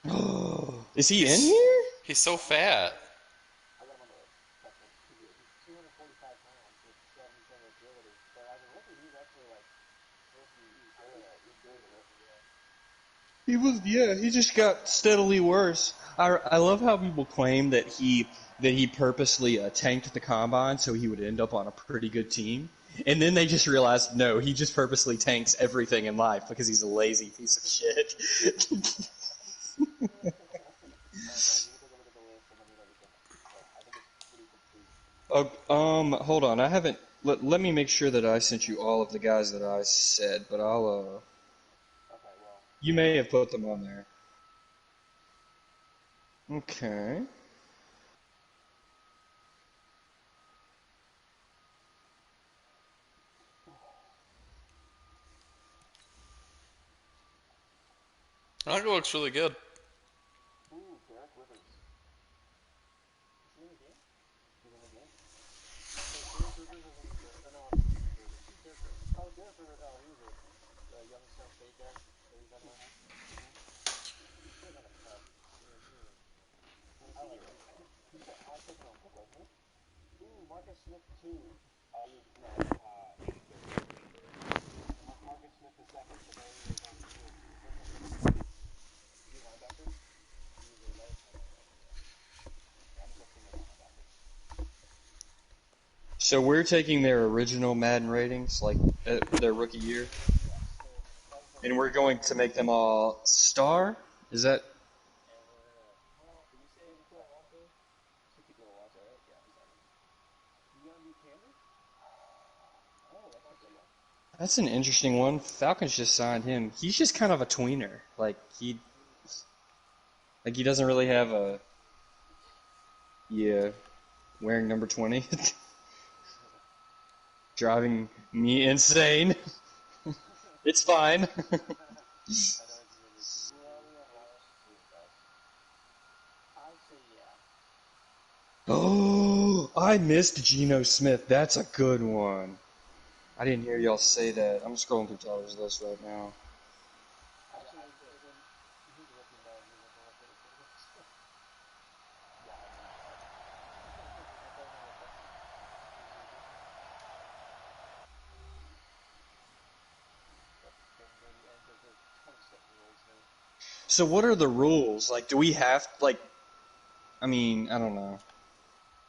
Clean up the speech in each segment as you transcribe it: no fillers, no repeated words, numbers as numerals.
Is he in He's here? he's so fat. He was, yeah. He just got steadily worse. I love how people claim that he purposely tanked the combine so he would end up on a pretty good team, and then they just realized no, he just purposely tanks everything in life because he's a lazy piece of shit. Hold on. I haven't. Let me make sure that I sent you all of the guys that I said, but I'll. You may have put them on there. Okay. I think it looks really good. So we're taking their original Madden ratings, like their rookie year, and we're going to make them all star. Is that? That's an interesting one. Falcons just signed him. He's just kind of a tweener. Like he doesn't really have a yeah wearing number 20, driving me insane. It's fine. Oh, I missed Geno Smith. That's a good one. I didn't hear y'all say that. I'm scrolling through Tyler's list right now. So what are the rules? Like, do we have like? I mean, I don't know.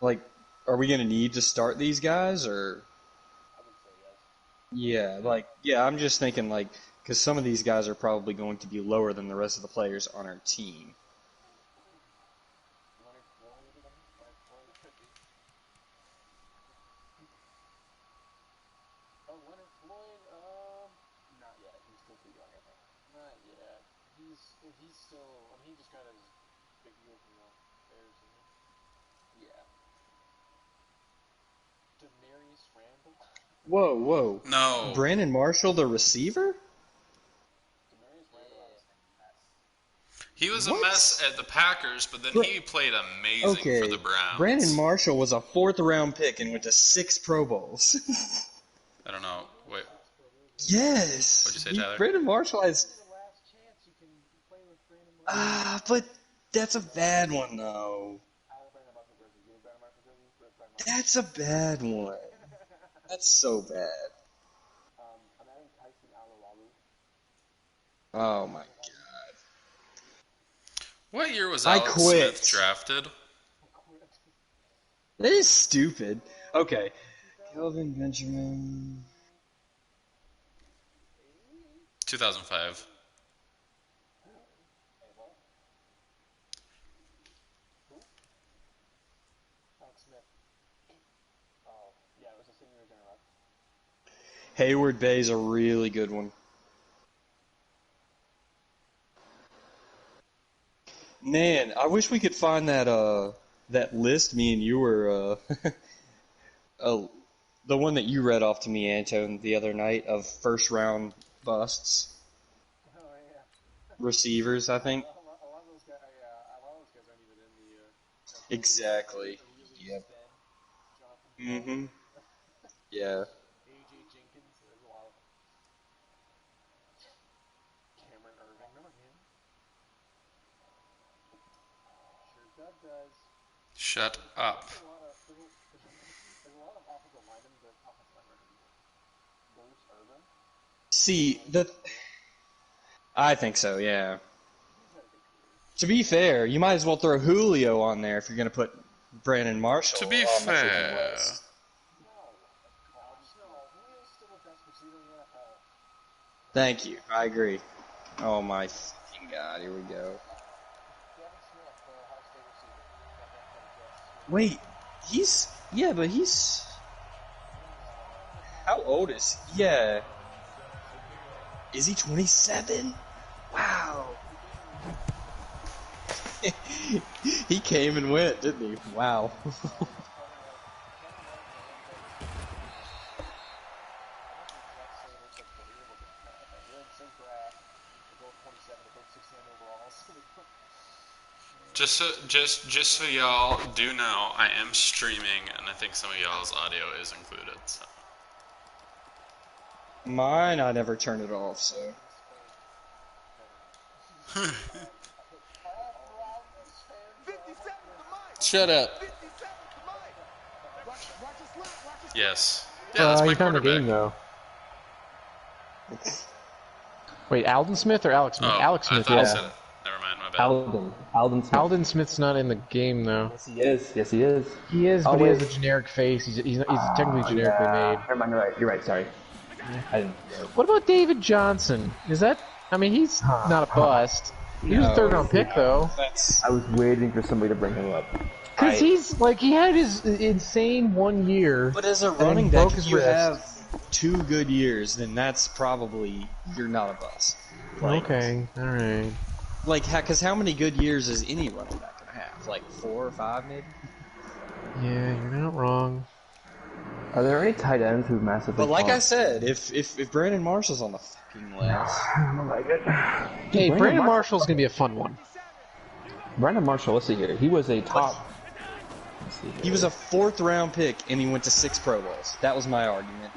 Like, are we gonna need to start these guys or? Yeah, like, yeah. I'm just thinking like, because some of these guys are probably going to be lower than the rest of the players on our team. Whoa, whoa. No, Brandon Marshall, the receiver? he was a mess What? at the Packers, but then Br- he played amazing for the okay, Brandon Browns. Marshall was a fourth round pick and went to six Pro Bowls. I don't know. Wait, what'd you Yes, say, Tyler? Brandon Marshall has. But that's a bad one though. That's a bad one. That's so bad. Oh my god. What year was I Alex Smith quit. drafted? That is stupid. Okay. Kelvin Benjamin. 2005. Hayward Bay's a really good one. Man, I wish we could find that list me and you were uh the one that you read off to me, Antone, the other night of first round busts receivers, I think. Exactly. Yep. Mhm. Yeah. Shut up. See, I think so, yeah. To be fair, you might as well throw Julio on there if you're going to put Brandon Marshall. To be on the freaking fair. list. Thank you. I agree. Oh my fucking god, here we go. Wait, but he's... How old is he? Yeah. Is he 27? Wow. He came and went, didn't he? Wow. Just so y'all do know, I am streaming, and I think some of y'all's audio is included. So. Mine, I never turn it off, so. Shut up. Yes. Yeah, that's my he's not in the quarterback. game, though. Wait, Alden Smith or Alex Smith? Oh, Alex Smith, I thought I yeah. said it. Never mind, my bad. Alden Smith. Alden Smith's not in the game, though. Yes, he is. Yes, he is. He is, Oh, but he has wait. a generic face. He's technically generically made. Never mind, you're right. Sorry. I didn't. What about David Johnson? Is that... I mean, he's not a bust. He was a third-round pick, though. I was waiting for somebody to bring him up. Because he's, like, he had his insane 1 year. But as a and then running he back, broke his if you wrist. have 2 good years, then that's probably, you're not a bust. Like, Okay, alright. Like, because how many good years is any running back going to have? Like 4 or 5, maybe? Yeah, you're not wrong. Are there any tight ends who've massively? But like fallen? I said, if Brandon Marshall's on the fucking list... Hey, Brandon Marshall's going to be a fun one. Brandon Marshall, let's see here. He was a top. He was a 4th round pick, and he went to 6 Pro Bowls. That was my argument.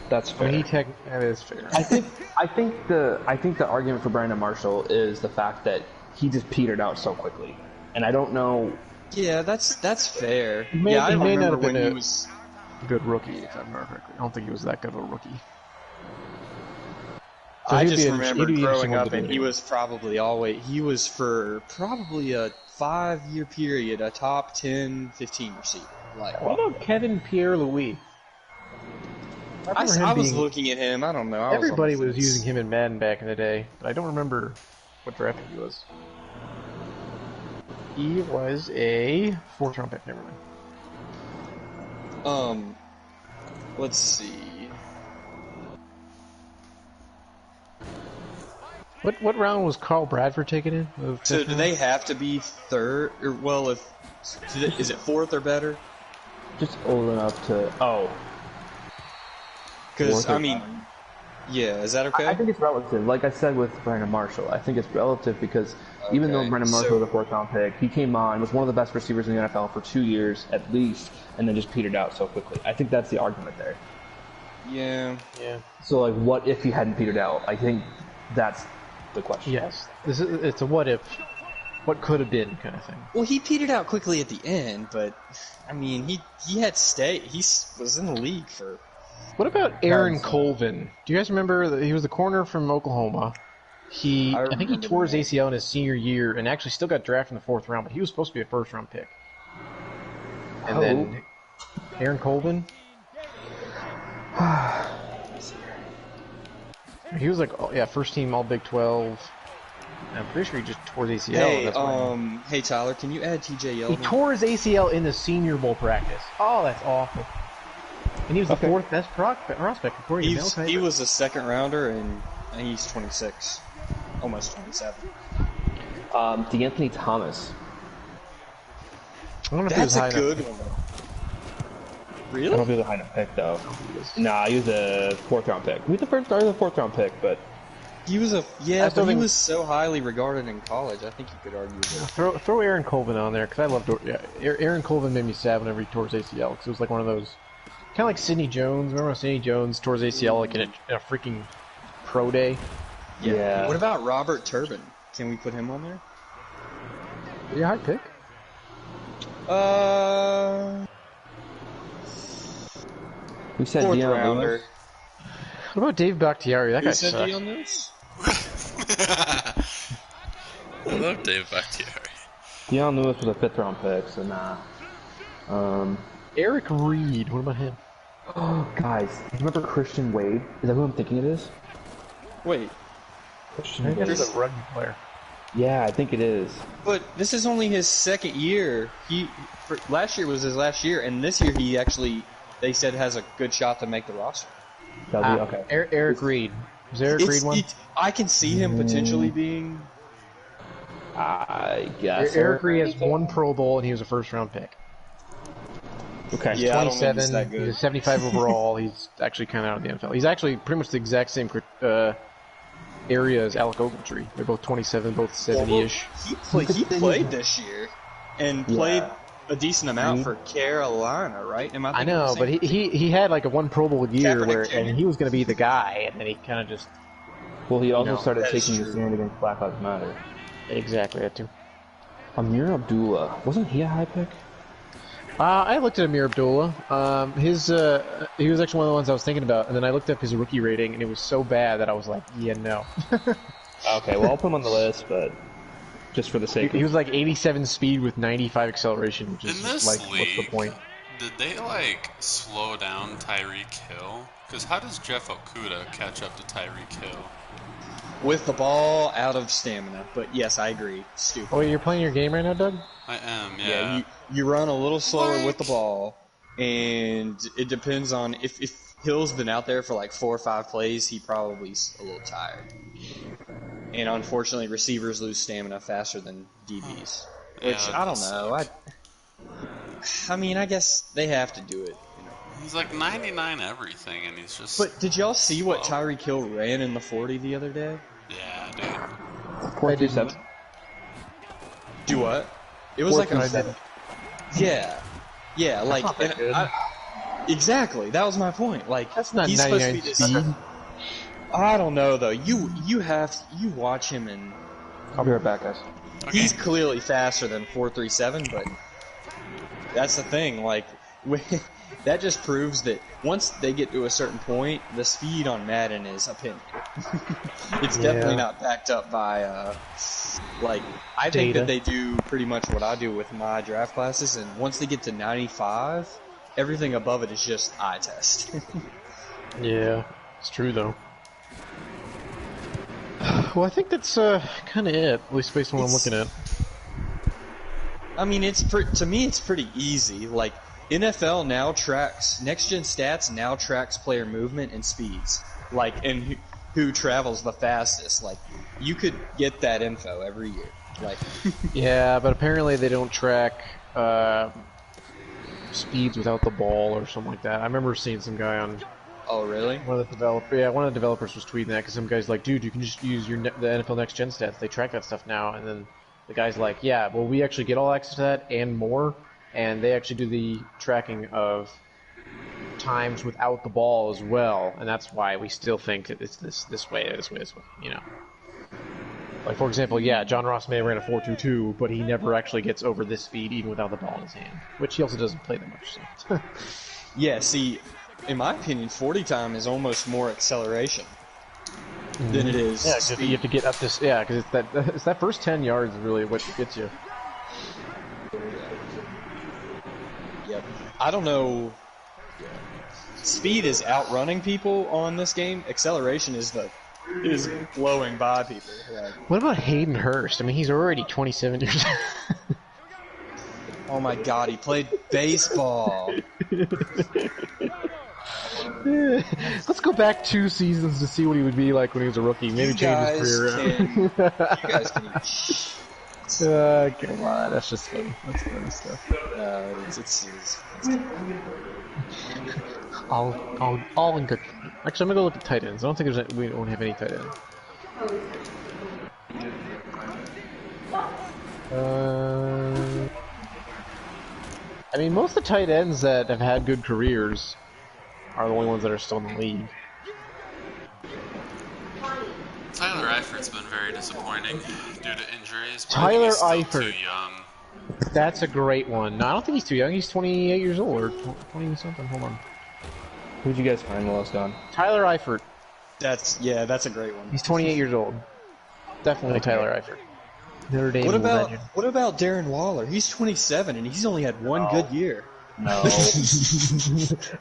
That's fair. I mean, that is fair. I think the argument for Brandon Marshall is the fact that he just petered out so quickly, and I don't know. Yeah, that's fair. He may I not remember have when been he a was... good rookie, if I remember correctly. I don't think he was that good of a rookie. I he'd just be remember he'd be growing interesting up, to and do. he was for probably a 5-year period, a top 10, 15 receiver. Like, What about Kevin Pierre-Louis? I was looking at him. I don't know. Everybody was using him in Madden back in the day, but I don't remember what draft pick he was. He was a 4th round pick. Never mind. Let's see. What round was Carl Bradford taken in? So do they have to be 3rd? Or, well, is it 4th or better? Just old enough to. Oh. Because, 4th or I mean, yeah, is that okay? I think it's relative. Like I said with Brandon Marshall, I think it's relative because even though Brandon Marshall was a 4th round pick, he came on, was one of the best receivers in the NFL for 2 years at least, and then just petered out so quickly. I think that's the argument there. Yeah. So, like, what if he hadn't petered out? I think that's the question. Yes, it's a what if, what could have been kind of thing. Well, he petered out quickly at the end, but, I mean, he had stayed. He was in the league for... What about Aaron Colvin? Do you guys remember that he was the corner from Oklahoma? I think he tore his ACL in his senior year and actually still got drafted in the 4th round, but he was supposed to be a 1st round pick. And then Aaron Colvin. He was like, first team All Big 12. I'm pretty sure he just tore his ACL. Hey, that's why. hey Tyler, can you add TJ Yeldon? He tore his ACL in the Senior Bowl practice. Oh, that's awful. And he was the 4th best prospect according to Mel He was a 2nd rounder, and he's 26, almost 27. DeAnthony Thomas. I wonder if That's he a was good high one. I don't Really? know if he was a high enough pick though. Nah, he was a 4th round pick. He was the 1st or the 4th round pick, but He was I but still he think- was so highly regarded in college. I think you could argue that. Throw Aaron Colvin on there because I loved. Aaron Colvin made me sad whenever he tore his ACL because it was like one of those, kind of like Sidney Jones. Remember when Sidney Jones tore his ACL like in a freaking pro day? yeah. What about Robert Turbin? Can we put him on there? Your high pick? We said Fourth Dion rounder. Lewis. What about Dave Bakhtiari? That guy Who said sucks. Dion Lewis? I love Dave Bakhtiari. Dion Lewis was a 5th round pick, so nah. Eric Reed. What about him? Oh, guys, you remember Christian Wade? Is that who I'm thinking it is? Wait, Christian I think Wade. that's a rugby player. Yeah, I think it is. but this is only his second year. Last year was his last year, and this year he actually, they said, has a good shot to make the roster. That'll be okay. Eric Reed. Was Eric Reed one? I can see him potentially being. I guess. Eric Reed has 1 Pro Bowl, and he was a first-round pick. Okay. Yeah, I don't think he's 27. that good. He's a 75 overall. He's actually kind of out of the NFL. He's actually pretty much the exact same area as Alec Ogletree. They're both 27, both 70-ish. He played this year, and played Yeah. a decent amount for Carolina, right? Am I? I thinking know, the but same thing? he had like a 1 Pro Bowl year Kaepernick Jr. and he was going to be the guy, and then he kind of just Well, he also No, started that is taking the true. stand against Black Lives Matter. exactly had to. Amir Abdullah. Wasn't he a high pick? I looked at Amir Abdullah. He was actually one of the ones I was thinking about, and then I looked up his rookie rating, and it was so bad that I was like, yeah, no. Okay, well, I'll put him on the list, but just for the sake He of was like 87 speed with 95 acceleration, which is In just this like, what's the league, point? did they like slow down Tyreek Hill? Because how does Jeff Okuda catch up to Tyreek Hill? With the ball out of stamina, but yes, I agree. Stupid. Oh, you're playing your game right now, Doug? I am, Yeah, yeah. you run a little slower with the Like- ball, and it depends on if Hill's been out there for like 4 or 5 plays, he probably's a little tired. And unfortunately, receivers lose stamina faster than DBs, which Yeah, I don't that know. I mean, I guess they have to do it. You know. He's like 99 everything, and he's just. But did y'all see what slow. Tyreek Hill ran in the 40 the other day? Yeah, dude. 4.37. Do what? It was like a 4.37. Yeah, like not that and good. exactly. That was my point. Like That's not he's supposed to 99 be this. speed. I don't know though. You watch him and I'll be right back, guys. Okay. he's clearly faster than 4.37, but that's the thing. Like that just proves that once they get to a certain point, the speed on Madden is opinion. It's definitely Yeah. not backed up by like I think Data. that they do pretty much what I do with my draft classes, and once they get to 95, everything above it is just eye test. Yeah, it's true though. Well, I think that's kind of it, at least based on what I'm looking at. I mean, to me, it's pretty easy. Like NFL now tracks Next Gen Stats now tracks player movement and speeds, like and who travels the fastest. Like you could get that info every year. Like Yeah, but apparently they don't track speeds without the ball or something like that. I remember seeing some guy on oh really? one of the developers was tweeting that because some guy's like, dude, you can just use the NFL Next Gen Stats. They track that stuff now, and then the guy's like, yeah, well, we actually get all access to that and more, and they actually do the tracking of times without the ball as well, and that's why we still think that it's this way, you know. Like, for example, yeah, John Ross may have ran a 4.22, but he never actually gets over this speed even without the ball in his hand, which he also doesn't play that much. So. Yeah. See, in my opinion, 40 time is almost more acceleration than it is Yeah, 'cause speed. you have to get up this. Yeah, because it's that first 10 yards is really what gets you. Yep. I don't know. Speed is outrunning people on this game. Acceleration is blowing by people. Like, What about Hayden Hurst? I mean, he's already 27 years old. oh my God, he played baseball. Let's go back 2 seasons to see what he would be like when he was a rookie. Maybe You change his career you around. guys can eat shit. Come on, that's just funny. That's funny stuff. It's All in good. Actually, I'm gonna go look at tight ends. I don't think we don't have any tight ends. I mean, most of the tight ends that have had good careers are the only ones that are still in the league. Tyler Eifert's been very disappointing due to injuries. But Tyler he's still Eifert. too young. That's a great one. No, I don't think he's too young. He's 28 years old or 20 something. Hold on. Who'd you guys find while I was gone? Tyler Eifert. That's a great one. He's 28 years old. Definitely Tyler Eifert. Notre Dame legend. What about Darren Waller? He's 27 and he's only had one good year. No.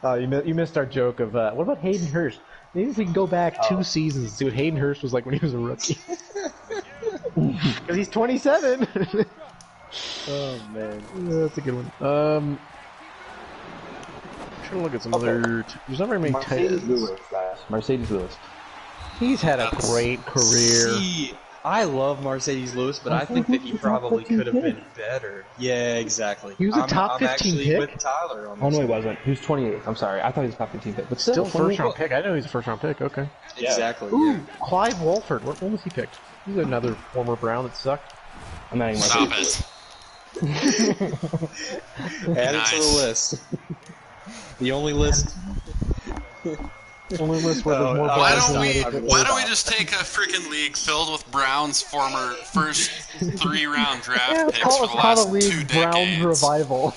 Oh, you missed our joke of what about Hayden Hurst? Maybe if we can go back 2 seasons and see what Hayden Hurst was like when he was a rookie. Because he's 27. Oh man, that's a good one. I'm trying to look at some other. There's not very many tight ends. Mercedes Lewis. He's had a great career. See, I love Mercedes Lewis, but I think that he probably could have been better. Yeah, exactly. He was a top 15 I'm actually pick. with Tyler on this. Oh no, he wasn't. He was 28th. I'm sorry. I thought he was a top 15 pick, but Still first round pick. I know he's a first round pick. Okay. Exactly. Ooh, Yeah. Clive Walford. When was he picked? He's another former Brown that sucked. I'm adding Stop Mercedes. it. Add it to the list. The only list. Only list where there's more Why Browns don't than we? other Why don't we just take a freaking league filled with Browns' former first 3-round draft picks for the last 2 Browns decades? revival.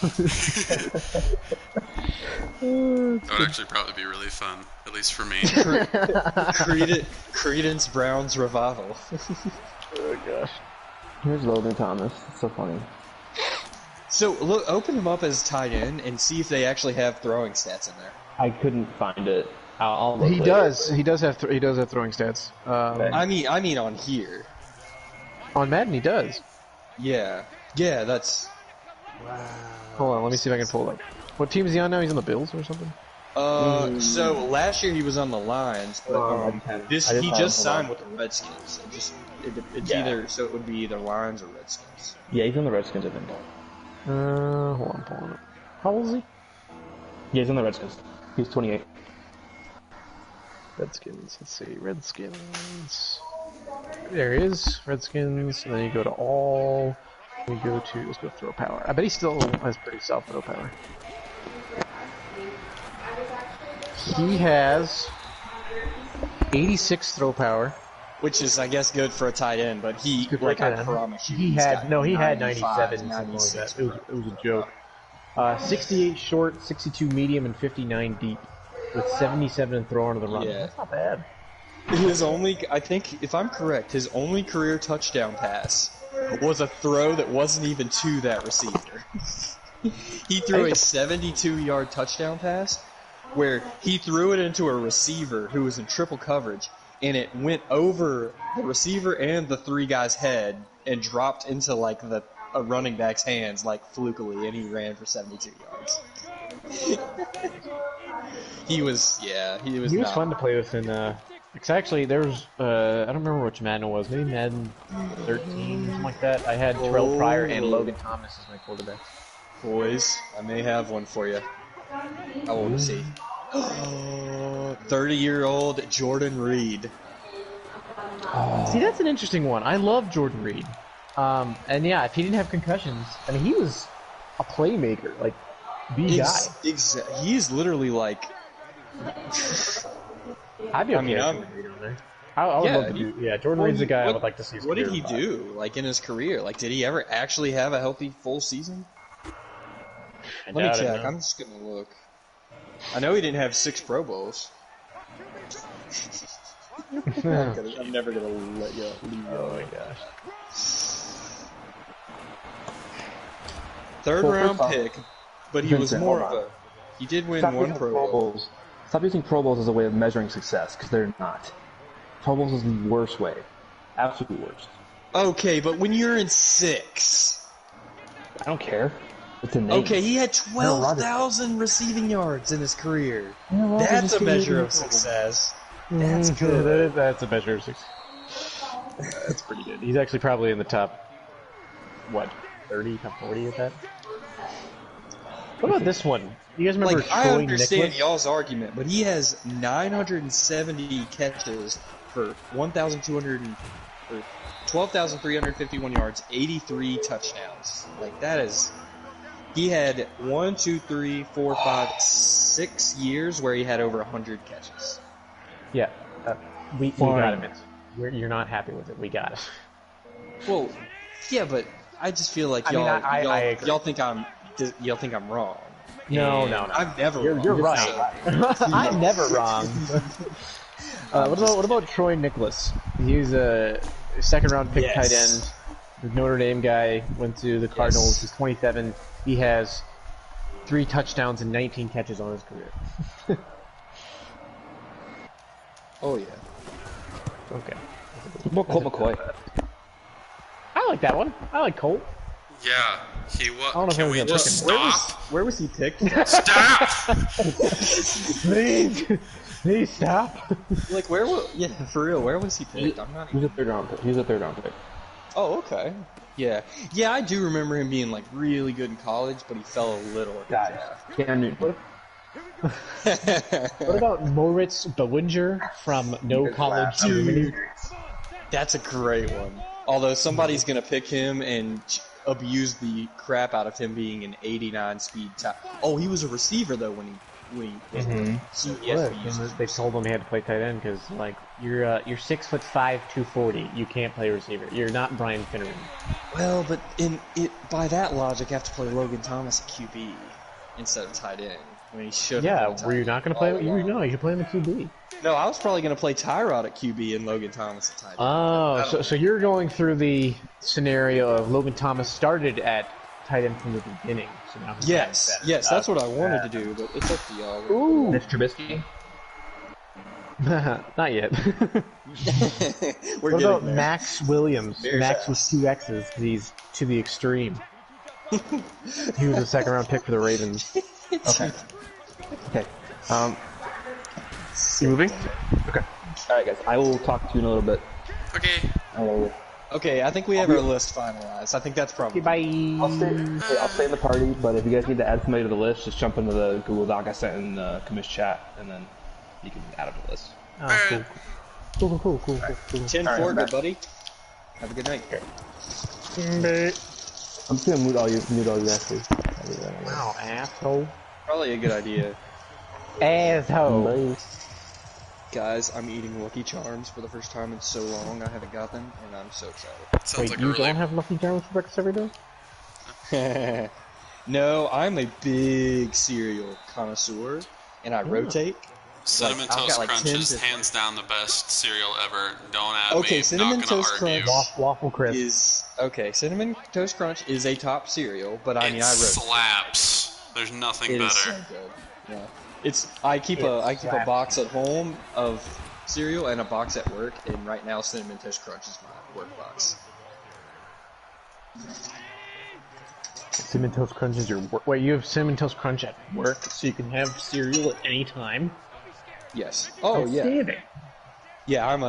That would actually probably be really fun, at least for me. Credence Brown's revival. Oh gosh. Here's Logan Thomas. It's so funny. So look, open him up as tight end and see if they actually have throwing stats in there. I couldn't find it. I'll look He later. does. He does have throwing stats. I mean on here. On Madden, he does. Yeah, that's. Hold on, let me see if I can pull it up. What team is he on now? He's on the Bills or something? So last year he was on the Lions, but he just signed with the Redskins. It's either so it would be either Lions or Redskins. Yeah, he's on the Redskins, I think. Hold on, pulling it. How old is he? Yeah, he's on the Redskins. He's 28. Redskins. Let's see. Redskins. There he is. Redskins. And then you go to all. We go to. Let's go throw power. I bet he still has pretty solid throw power. He has 86 throw power. Which is, I guess, good for a tight end, but he, Good for like a tight I end. promise you, He he's had got he had 95, 97, something like 96. that. It was a joke. 68 short, 62 medium, and 59 deep, with 77 in throw under the run. Yeah. That's not bad. His only, I think, if I'm correct, his only career touchdown pass was a throw that wasn't even to that receiver. He threw a 72-yard touchdown pass where he threw it into a receiver who was in triple coverage, and it went over the receiver and the 3 guys' head and dropped into like a running back's hands like flukily, and he ran for 72 yards. He was not fun to play with in. Because actually, there was I don't remember which Madden it was. Maybe Madden 13, something like that. I had Terrell Pryor and Logan Thomas as my quarterbacks. Boys, I may have one for you. I want to see. 30-year-old Jordan Reed. See, that's an interesting one. I love Jordan Reed. And yeah, if he didn't have concussions, I mean, he was a playmaker, like the guy. He's literally like. I'd be okay with I'm- Jordan Reed on there. I would love to do. Yeah, Jordan Reed's the guy I would like to see. What did he do, like, in his career? Like, did he ever actually have a healthy full season? Let me check. I'm just gonna look. I know he didn't have 6 Pro Bowls. I'm never gonna let you leave. Oh my gosh. 3rd round pick, but he was more of a. He did win Stop 1 using Pro Bowl. Bowls. Stop using Pro Bowls as a way of measuring success, because they're not. Pro Bowls is the worst way. Absolute worst. Okay, but when you're in 6. I don't care. It's a name. Okay, he had 12,000 receiving yards in his career. Aaron Rodgers That's is a getting measure into of Pro Bowl. success. That's good. That's a measure of success. That's pretty good. He's actually probably in the top, 30, top 40 at that? What about this one? You guys remember Like, I Troy understand Nicholas? y'all's argument, but he has 970 catches for 12,351 yards, 83 touchdowns. Like, that is... He had 6 years where he had over 100 catches. Yeah, we got him in. You're not happy with it. We got it. Well, yeah, but I just feel like y'all think I'm wrong. No. I'm never You're wrong. right. I'm never wrong. What about Troy Nicholas? He's a second-round pick tight end. The Notre Dame guy went to the Cardinals. He's 27. He has 3 touchdowns and 19 catches on his career. Oh yeah. Okay. What about Colt McCoy? I like that one. I like Colt. Yeah, he was. I don't know if Can I we was just looking. stop? Where was he picked? Stop! Please stop. Like where was? Yeah, for real. Where was he picked? I'm not. He's a third round pick. He's a third round pick. Oh, okay. Yeah, I do remember him being like really good in college, but he fell a little at the draft. Cam Newton. What about Moritz Bewinger from No College Germany? That's a great one. Although somebody's gonna pick him and abuse the crap out of him being an 89 speed top. Oh, he was a receiver though when he so he has to use it. They told him he had to play tight end because like you're 6'5", 240. You can't play receiver. You're not Brian Finneran. Well, but by that logic, you have to play Logan Thomas at QB instead of tight end. I mean, he should. Yeah, were you not going to play? You should play him at QB. No, I was probably going to play Tyrod at QB and Logan Thomas at tight end. Oh, so you're going through the scenario of Logan Thomas started at tight end from the beginning. So now yes, that's what I wanted to do, but it's up to y'all. Ooh, Mitch Trubisky. not yet. What about Max Williams? Max with 2 X's. He's to the extreme. He was a second-round pick for the Ravens. Okay. You moving? Okay. All right, guys. I will talk to you in a little bit. Okay. Okay, I think we have our list finalized. I think that's probably. Okay, bye. I'll stay in the party, but if you guys need to add somebody to the list, just jump into the Google Doc I sent in the commish chat, and then you can add them to the list. Oh, cool. 10-4, good buddy. Have a good night. I'm just gonna mute all you actually. Wow, asshole. Probably a good idea. Asshole. Guys, I'm eating Lucky Charms for the first time in so long. I haven't got them, and I'm so excited. Sounds Wait, like you a really... don't have Lucky Charms for breakfast every day? No, I'm a big cereal connoisseur, and I rotate. Cinnamon I've Toast got, Crunch is hands down the best cereal ever. Don't at Okay, me. Cinnamon Not gonna Toast argue. Crunch Waffle crisp. Cinnamon Toast Crunch is a top cereal, but I mean, I rotate. Slaps. There's nothing It better. is so good. Yeah. I keep a box at home of cereal and a box at work, and right now Cinnamon Toast Crunch is my work box. Cinnamon Toast Crunch is your work. Wait, you have Cinnamon Toast Crunch at work, so you can have cereal at any time? Yes. Oh yeah. Outstanding. Yeah, I'm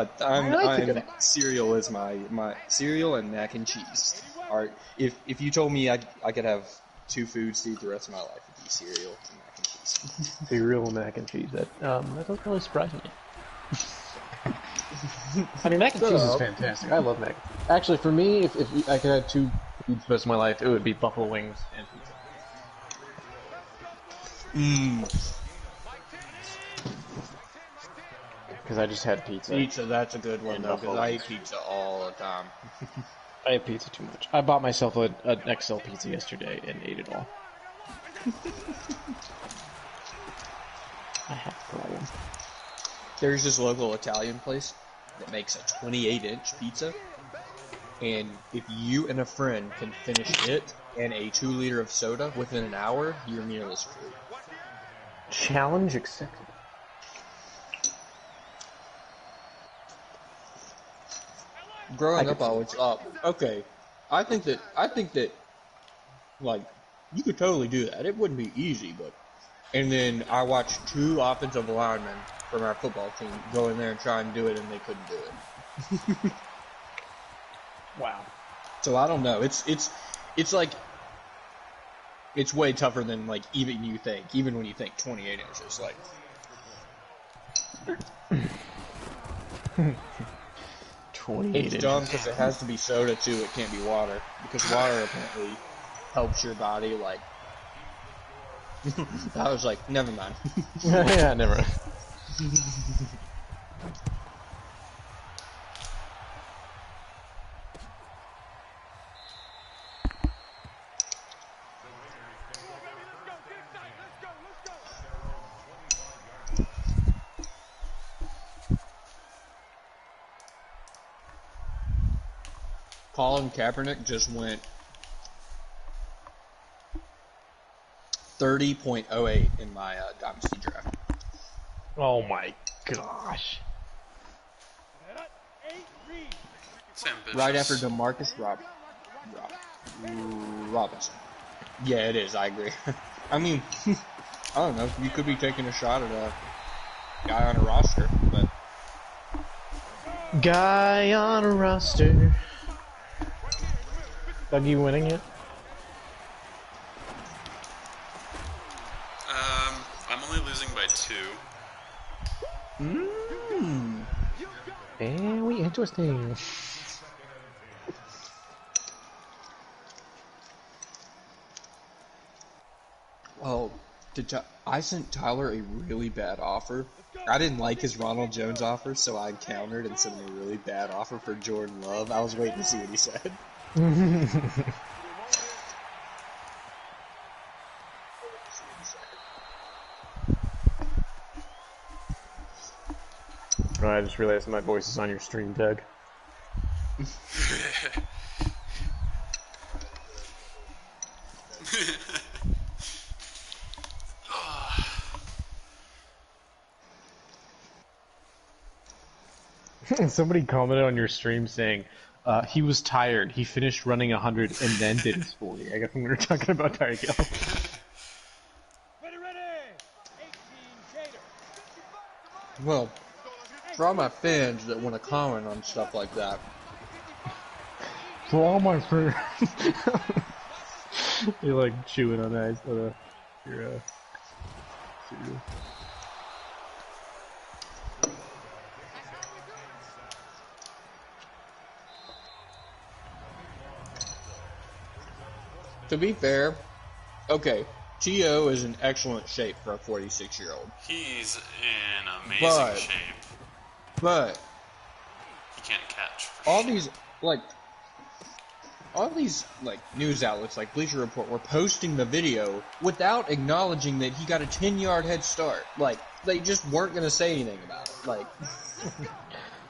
cereal is my cereal and mac and cheese. Are if you told me I could have 2 foods to eat the rest of my life, it'd be cereal and mac and cheese. Cereal and mac and cheese. That doesn't really surprise me. I mean, mac and cheese is fantastic. I love mac. Actually, for me, if I could have 2 foods for the rest of my life, it would be buffalo wings and pizza. Because I just had pizza. Pizza, that's a good one though, because I eat pizza all the time. I have pizza too much. I bought myself an XL pizza yesterday and ate it all. I have a problem. There's this local Italian place that makes a 28-inch pizza, and if you and a friend can finish it and a 2-liter of soda within an hour, your meal is free. Challenge accepted. Growing up, I was okay. I think that like you could totally do that. It wouldn't be easy, but and then I watched 2 offensive linemen from our football team go in there and try and do it, and they couldn't do it. Wow. So I don't know. It's like it's way tougher than like even you think. Even when you think 28 inches, like 28 it's dumb because it has to be soda too. It can't be water because water apparently helps your body. Like I was like, never mind. Yeah, never. Colin Kaepernick just went 30.08 in my Dynasty draft. Oh my gosh. Right after DeMarcus Robinson. Yeah, it is. I agree. I mean, I don't know. You could be taking a shot at a guy on a roster, but guy on a roster. Doug, you winning it? I'm only losing by 2. Very interesting. oh, I sent Tyler a really bad offer. I didn't like his Ronald Jones offer, so I countered and sent him a really bad offer for Jordan Love. I was waiting to see what he said. Oh, I just realized my voice is on your stream, Doug. Somebody commented on your stream saying, he was tired. He finished running 100 and then did his 40. I guess we were talking about Tyreek Hill. Well, for all my fans that want to comment on stuff like that. For all my friends. You're like chewing on that. Cereal. To be fair, okay, T.O. is in excellent shape for a 46-year-old. He's in amazing shape. But he can't catch. All these news outlets like Bleacher Report were posting the video without acknowledging that he got a 10-yard head start. Like, they just weren't going to say anything about it. Like,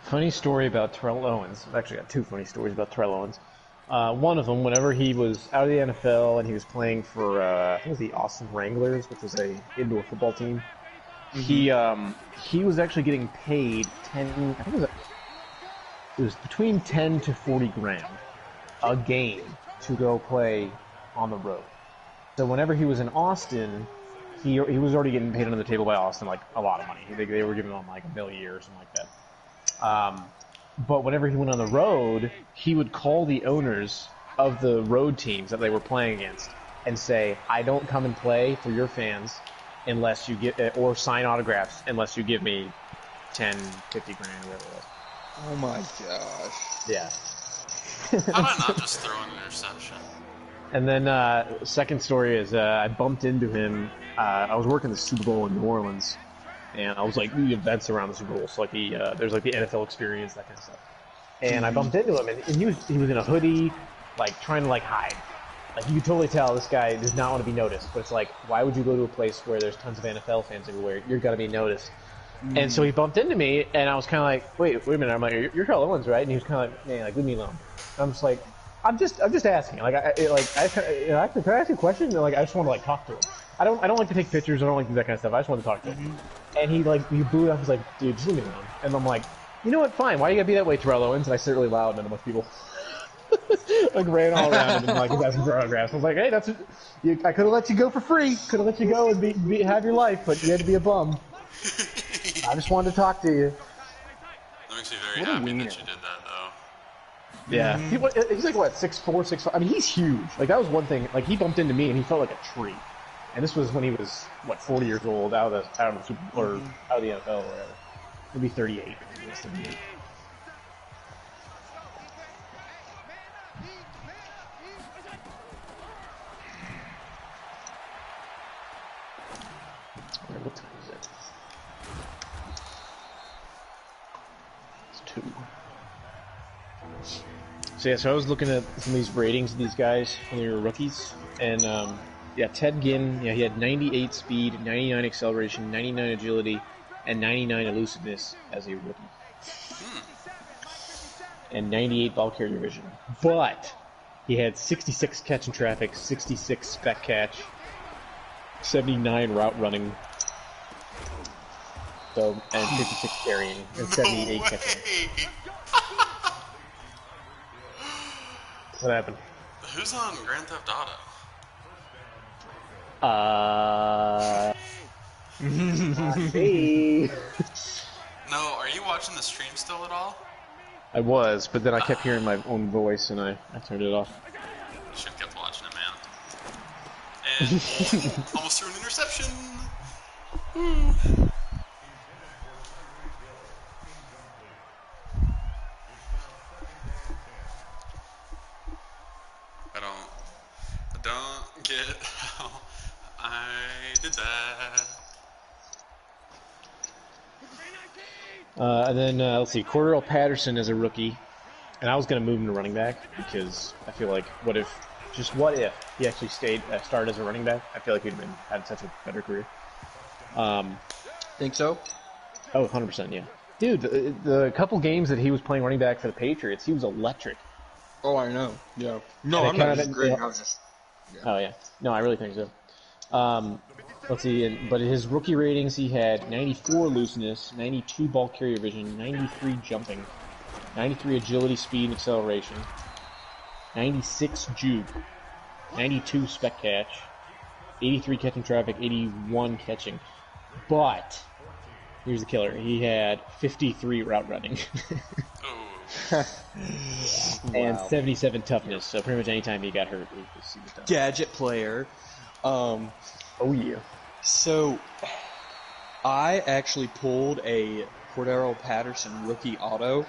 funny story about Terrell Owens. I've actually got two funny stories about Terrell Owens. One of them, whenever he was out of the NFL and he was playing for, I think it was the Austin Wranglers, which was a indoor football team. Mm-hmm. He was actually getting paid it was between 10 to 40 grand a game to go play on the road. So whenever he was in Austin, he was already getting paid under the table by Austin, like a lot of money. They were giving him like $1 million a year or something like that. But whenever he went on the road, he would call the owners of the road teams that they were playing against and say, I don't come and play for your fans unless you get, or sign autographs unless you give me 10, 50 grand, or whatever it was. Oh my gosh. Yeah. How about not just throw an interception? And then, second story is, I bumped into him, I was working the Super Bowl in New Orleans. And I was like, the events around the Super Bowl, so like there's like the NFL experience, that kind of stuff. And I bumped into him, and he was in a hoodie, like trying to like hide. Like you could totally tell this guy does not want to be noticed. But it's like, why would you go to a place where there's tons of NFL fans everywhere? You're gonna be noticed. And so he bumped into me, and I was kind of like, wait a minute. I'm like, you're Terrell Owens, right? And he was kind of like, man, like leave me alone. And I'm just like, I'm just asking. Like can I ask you a question? And, like I just want to like talk to him. I don't like to take pictures. I don't like to do that kind of stuff. I just want to talk to him. And he blew it up. He's like, dude, just leave me alone. And I'm like, you know what? Fine. Why you gotta be that way, Terrell Owens? And I said it really loud, and a bunch of people like ran all around him and like was asking for autographs. I was like, hey, I could have let you go for free. Could have let you go and have your life, but you had to be a bum. I just wanted to talk to you. That makes me very happy that you did that, though. Yeah. He's like what, 6'4", 6'5". I mean, he's huge. Like that was one thing. Like he bumped into me and he felt like a tree. And this was when he was, 40 years old, out of the Super Bowl, or out of the NFL or whatever. He'll be 38. He was 38. Alright, what time is it? It's 2. So yeah, so I was looking at some of these ratings of these guys when they were rookies, and yeah, Ted Ginn, he had 98 speed, 99 acceleration, 99 agility, and 99 elusiveness as a rookie. and 98 ball carrier vision. But he had 66 catch and traffic, 66 spec catch, 79 route running, so and 56 carrying, and 78 catching. What happened? Who's on Grand Theft Auto? Hey. No, are you watching the stream still at all? I was, but then I kept hearing my own voice and I turned it off. Should have kept watching it, man. And almost threw an interception. I don't get how I did that. And then, let's see, Cordell Patterson as a rookie. And I was going to move him to running back because I feel like, what if he actually started as a running back? I feel like he'd had such a better career. Think so? Oh, 100%, yeah. Dude, the couple games that he was playing running back for the Patriots, he was electric. Oh, I know. Yeah. No, I'm not disagreeing. I was just... Yeah. Oh, yeah. No, I really think so. Let's see, but his rookie ratings, he had 94 looseness, 92 ball carrier vision, 93 jumping, 93 agility, speed, and acceleration, 96 juke, 92 spec catch, 83 catching traffic, 81 catching. But, here's the killer, he had 53 route running. And 77 toughness, so pretty much anytime he got hurt, he was super tough. Gadget player. Oh, yeah. So, I actually pulled a Cordero Patterson rookie auto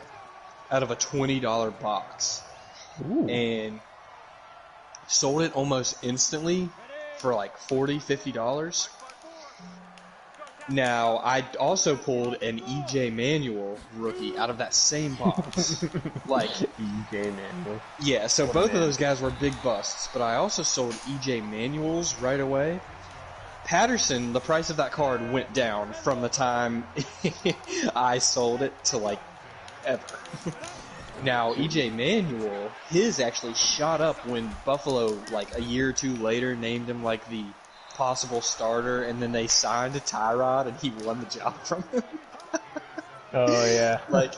out of a $20 box. Ooh. And sold it almost instantly for like $40, $50. Now, I also pulled an EJ Manuel rookie out of that same box. Like EJ Manuel. Yeah, so both of those guys were big busts, but I also sold EJ Manuels right away. Patterson, the price of that card went down from the time I sold it to like ever. Now, EJ Manuel, his actually shot up when Buffalo, like a year or two later, named him like the possible starter, and then they signed Tyrod, and he won the job from him. Oh, yeah. Like,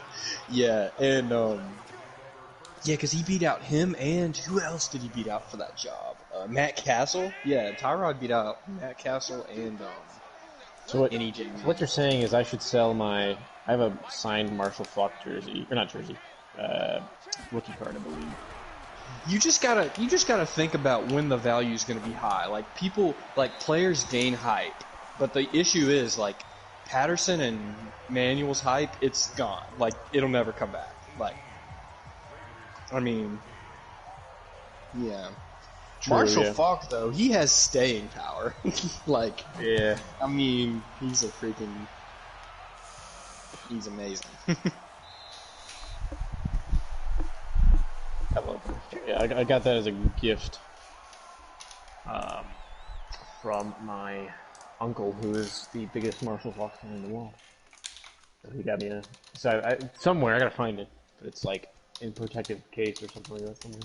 yeah, and, yeah, because he beat out him, and who else did he beat out for that job? Matt Castle? Yeah, Tyrod beat out Matt Castle and, so EJ. What you're saying is I should sell I have a signed Marshall Faulk jersey, or not jersey, rookie card, I believe. You just gotta think about when the value is gonna be high. Like players gain hype, but the issue is like Patterson and Manuel's hype, it's gone. Like it'll never come back. Like, I mean, yeah. True, Marshall yeah. Faulk though, he has staying power. Like, yeah. I mean, he's amazing. I love it. Yeah, I got that as a gift from my uncle, who is the biggest Marshall Faulk fan in the world. So he got me somewhere, I gotta find it, but it's like in protective case or something like that somewhere.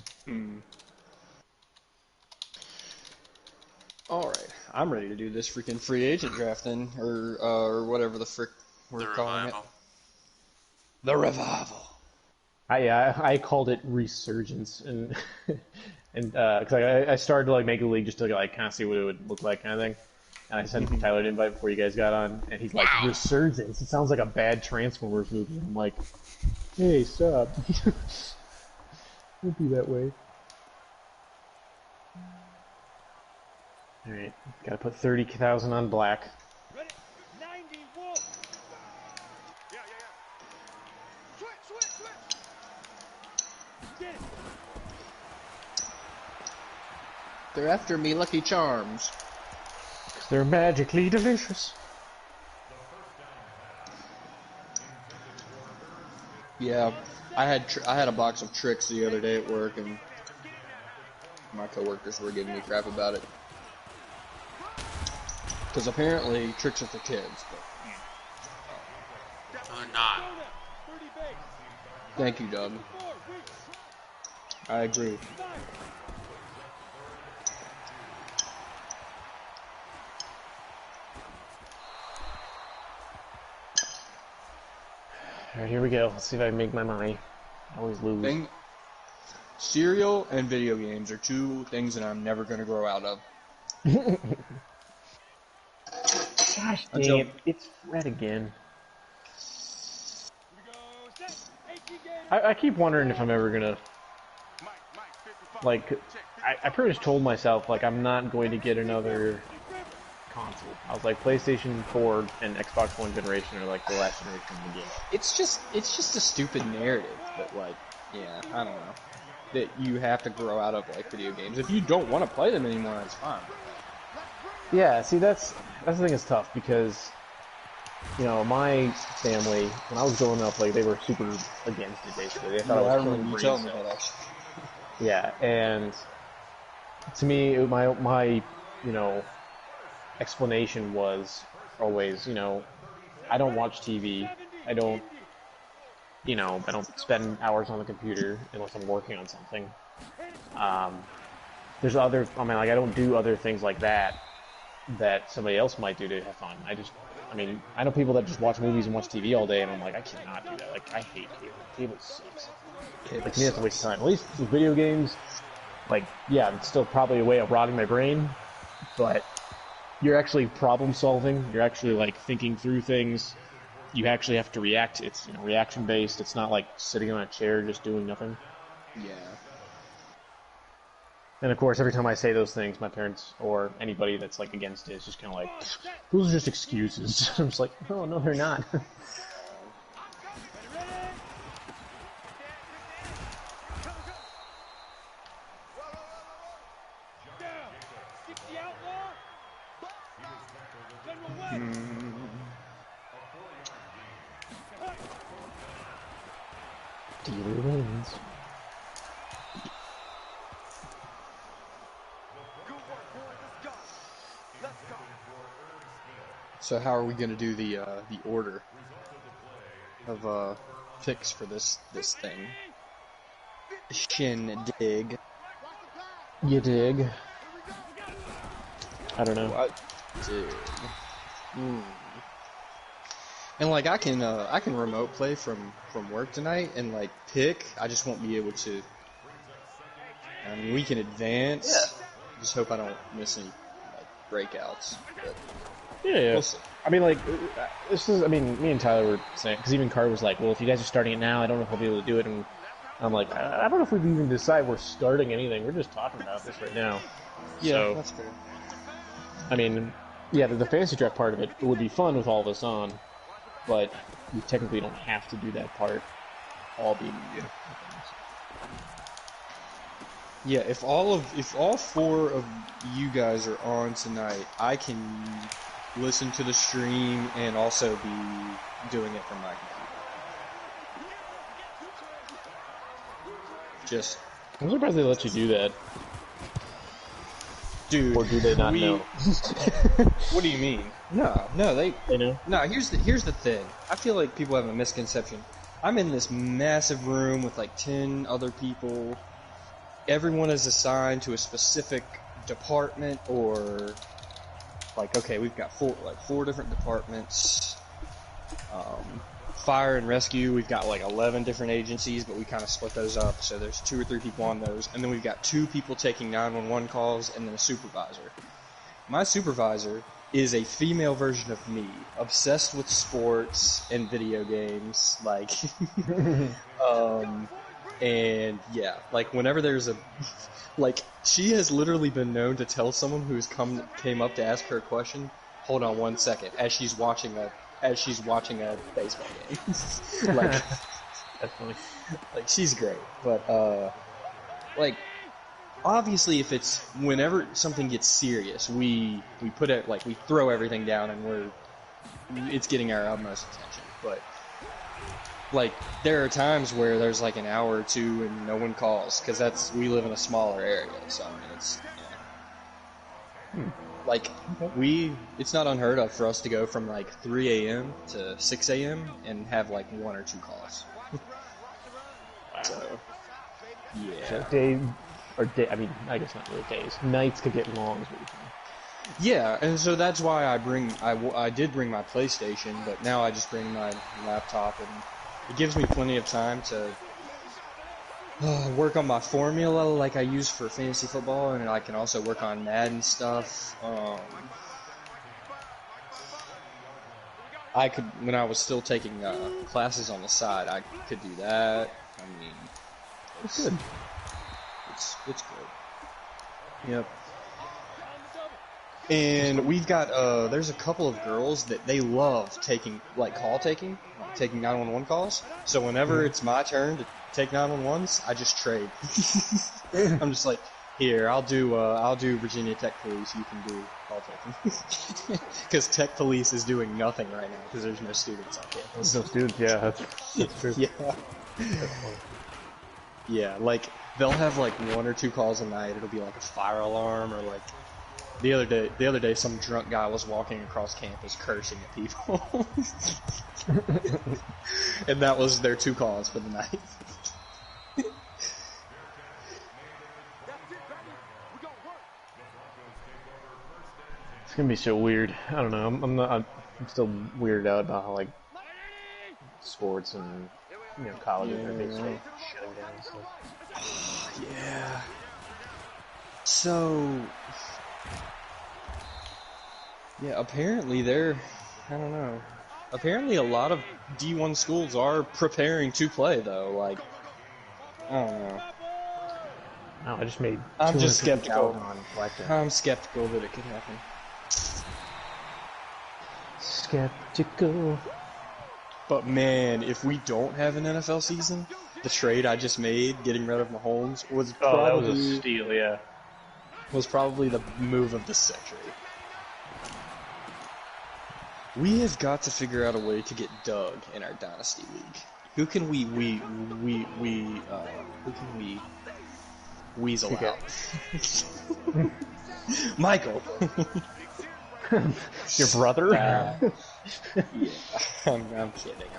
Alright, I'm ready to do this freaking free agent draft then, or whatever the frick we're calling it. The Revival. I called it Resurgence, and because I started to like make a league just to like kind of see what it would look like, kind of thing. And I sent Tyler an invite before you guys got on, and he's like, Resurgence. It sounds like a bad Transformers movie. I'm like, hey, stop. Don't be that way. All right, gotta put 30,000 on black. Ready? 91. Yeah. Switch. Get it. They're after me, Lucky Charms. 'Cause they're magically delicious. Yeah, I had a box of Tricks the other day at work, and my coworkers were giving me crap about it. Because apparently Tricks are for kids, but No, they're not. Thank you, Doug. I agree. Alright, here we go. Let's see if I can make my money. I always lose. Cereal and video games are two things that I'm never going to grow out of. Gosh dang it. It's Fred again. I keep wondering if I'm ever gonna, like, I pretty much told myself, like, I'm not going to get another console. I was like, PlayStation 4 and Xbox One generation are like the last generation of the game. It's just a stupid narrative that, like, yeah, I don't know, that you have to grow out of, like, video games. If you don't want to play them anymore, that's fine. Yeah, see, that's the thing that's tough, because, you know, my family, when I was growing up, like, they were super against it, basically. They thought I I was remember you telling me that, actually. Yeah, and to me, my you know, explanation was always, you know, I don't watch TV, I don't spend hours on the computer unless I'm working on something. There's other, I mean, like, I don't do other things like that somebody else might do to have fun. I know people that just watch movies and watch TV all day, and I'm like, I cannot do that. Like, I hate cable. Cable sucks. Like, to me, that's a waste of time. At least with video games, like, yeah, it's still probably a way of rotting my brain, but you're actually problem solving. You're actually, like, thinking through things. You actually have to react. It's, you know, reaction based. It's not like sitting on a chair just doing nothing. Yeah. And of course, every time I say those things, my parents or anybody that's like against it is just kind of like, those are just excuses. I'm just like, oh, no, they're not. Dealer wins. So how are we going to do the order of picks for this thing? Shindig. You dig? I don't know. What? Dig. And like I can remote play from work tonight and like pick. I just won't be able to. I mean, we can advance. Yeah. Just hope I don't miss any like breakouts. But yeah. We'll see. I mean, like, me and Tyler were saying, because even Carter was like, well, if you guys are starting it now, I don't know if I'll be able to do it. And I'm like, I don't know if we even decide we're starting anything. We're just talking about this right now. Yeah, so, that's fair. I mean, yeah, the fantasy draft part of it would be fun with all of us on, but we technically don't have to do that part all being you. Yeah, if all four of you guys are on tonight, I can listen to the stream and also be doing it from my computer. I'm surprised they let you do that. Dude, or do they not know? What do you mean? No, they know. No, here's the thing. I feel like people have a misconception. I'm in this massive room with like 10 other people. Everyone is assigned to a specific department, or like, okay, we've got four different departments. Fire and rescue, we've got like 11 different agencies, but we kind of split those up, so there's 2 or 3 people on those, and then we've got 2 people taking 911 calls, and then a supervisor. My supervisor is a female version of me, obsessed with sports and video games, like, and yeah, like whenever there's a, like, she has literally been known to tell someone who's came up to ask her a question, hold on 1 second, as she's watching a baseball game. Like, that's funny. Like, she's great, but like, obviously, if it's whenever something gets serious, we put it, like, we throw everything down and it's getting our utmost attention. But like, there are times where there's like an hour or 2 and no one calls, because we live in a smaller area, so I mean, it's, like, it's not unheard of for us to go from like 3 a.m. to 6 a.m. and have like 1 or 2 calls. So, yeah. So days, or day, I mean, I guess not really days. Nights could get long, is what you're saying. Yeah, and so that's why I did bring my PlayStation, but now I just bring my laptop, and it gives me plenty of time to work on my formula like I use for fantasy football, and I can also work on Madden stuff. I could, when I was still taking classes on the side, I could do that. I mean, it's good. It's good. Yep. And we've got there's a couple of girls that they love taking taking 911 calls. So whenever it's my turn to take 911s, I just trade. I'm just like, here, I'll do Virginia Tech Police. You can do call taking. Because Tech Police is doing nothing right now because there's no students on campus. There's no students, yeah, that's true. Yeah. Yeah, like they'll have like 1 or 2 calls a night. It'll be like a fire alarm or like. The other day, some drunk guy was walking across campus cursing at people, and that was their 2 calls for the night. It's gonna be so weird. I don't know. I'm still weirded out about how like sports and colleges are basically shutting down and stuff. Yeah. So. Yeah, apparently I don't know. Apparently a lot of D1 schools are preparing to play, though. Like, I don't know. No, I just made. I'm just skeptical. On blackjack. I'm skeptical that it could happen. Skeptical. But man, if we don't have an NFL season, the trade I just made, getting rid of Mahomes, was that was a steal, yeah. Was probably the move of the century. We have got to figure out a way to get Doug in our Dynasty League. Who can we weasel out? Michael. Your brother? Yeah, I'm kidding.